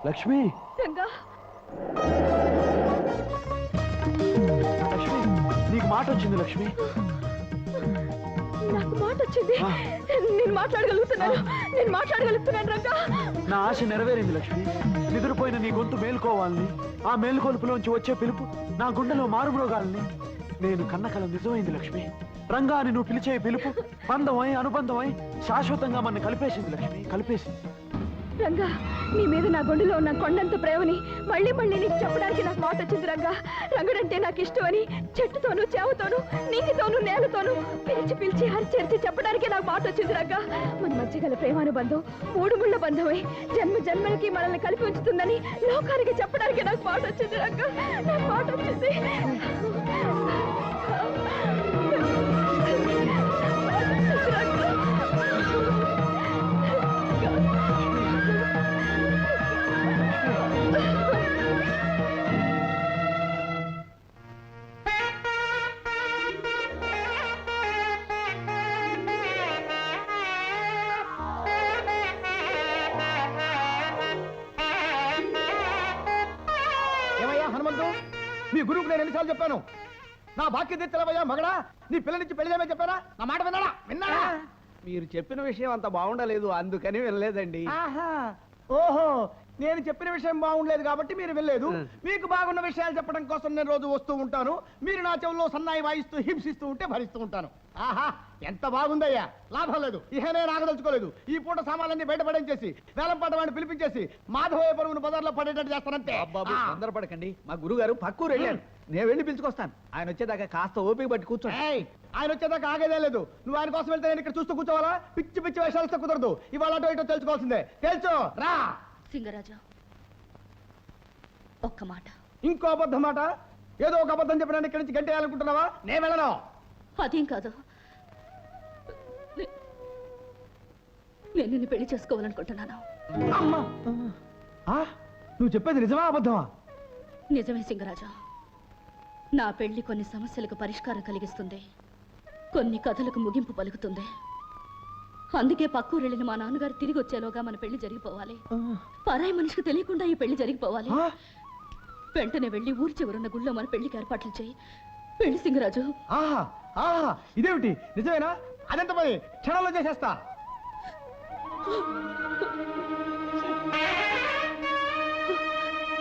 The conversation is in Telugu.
లక్ష్మి రంగా, లక్ష్మి నీకు మాట వచ్చింది లక్ష్మి. నాకు మాట వచ్చింది. నేను మాట్లాడగలుగుతున్నాను రంగా. నా ఆశ నెరవేరింది లక్ష్మి. నిద్రపోయిన నీ గొంతు మేల్కోవాలని, ఆ మేల్కొలుపులోంచి వచ్చే పిలుపు నా గుండెలో మారుమ్రోగాలని నేను కన్నకల నిజమైంది లక్ష్మి. రంగా అని నువ్వు పిలిచే పిలుపు బంధమై అనుబంధమై శాశ్వతంగా మన కలిపేసింది లక్ష్మి, కలిపేసింది. రంగా, నీ మీద నా గుండెలో ఉన్న కొండంత ప్రేమని మళ్ళీ మళ్ళీ నీకు చెప్పడానికి నాకు మాట వచ్చింది రంగా. రంగడంటే నాకు ఇష్టమని చెట్టుతోనూ చేవతోనూ నీటితోనూ నేలతోనూ పిలిచి పిలిచి హరిచేర్చి చెప్పడానికి నాకు మాట వచ్చింది రంగా. మన మధ్య గల ప్రేమానుబంధం మూడు ముళ్ళ బంధమై జన్మ జన్మలకి మనల్ని కలిపి ఉంచుతుందని లోకానికి చెప్పడానికి నాకు మాట వచ్చింది రంగా. నాకు మాట వచ్చింది. హనుమంతు, మీ గురువుకు నేను ఎన్నిసార్లు చెప్పాను? నా బాక్య తెచ్చలవయ్యా మగడా, నీ పిల్లనిచ్చి పెళ్లి చేయమని చెప్పారా? నా మాట విన్నాడా? మీరు చెప్పిన విషయం అంత బాగుండలేదు, అందుకని వినలేదండి. ఓహో, నేను చెప్పిన విషయం బాగుండలేదు కాబట్టి మీరు వెళ్ళలేదు. మీకు బాగున్న విషయాలు చెప్పడం కోసం నేను రోజు వస్తూ ఉంటాను. మీరు నా చెవుల్లో సన్నాయి వాయిస్తూ హింసిస్తూ ఉంటే భరిస్తూ ఉంటాను. ఆహా, ఎంత బాగుందయ్యా. లాభం లేదు, ఇహ నేను ఆగదలుచుకోలేదు. ఈ పూట సామాన్లన్నీ బయటపడేసి వేలం పాట వాడిని పిలిపించేసి మాధవయ్య పరువును బజార్లో పడేటట్టు చేస్తానంతే. తొందరపడకండి, మా గురువు గారు పక్కూరు వెళ్ళాను, నేను వెళ్ళి పిలుచుకొస్తాను. ఆయన వచ్చేదాకా కాస్త ఓపిక పట్టి కూర్చోండి. ఆయన వచ్చేదాకా ఆగేదే లేదు. నువ్వు ఆయన కోసం వెళ్తే నేను ఇక్కడ చూస్తూ కూర్చోవాలా? పిచ్చి పిచ్చి వేషాలు కుదరదు. ఇవాళ అటో ఇటో తెలుసుకోవాల్సిందే. తెలుసు రా. సింగరాజు, ఒక్క మాట. ఇంకో అబద్ధం మాట? ఏదో ఒక అబద్ధం చెప్పడానికి ఇక్కడి నుంచి గంటేయాలనుకుంటున్నావా? నేను వెళ్ళను. అదేం కాదు, నేను నిన్ను పెళ్లి చేసుకోవాలనుకుంటున్నాను. అమ్మా, నువ్వు చెప్పేది నిజమా అబద్ధమా? నిజమే సింగరాజు. నా పెళ్లి కొన్ని సమస్యలకు పరిష్కారం కలిగిస్తుంది, కొన్ని కథలకు ముగింపు పలుకుతుంది. అందుకే పక్కూరు వెళ్ళిన మా నాన్నగారు తిరిగి వచ్చేలోగా మన పెళ్లి జరిగిపోవాలి. పరాయి మనిషికి తెలియకుండా ఈ పెళ్లి జరిగిపోవాలి. వెంటనే వెళ్ళి ఊరి చివరున్న గుళ్ళో మన పెళ్లికి ఏర్పాట్లు చేయి. పెళ్లి సింగరాజు. ఇదేమిటి, నిజమేనా? అదెంత పని క్షణంలో చేసేస్తా.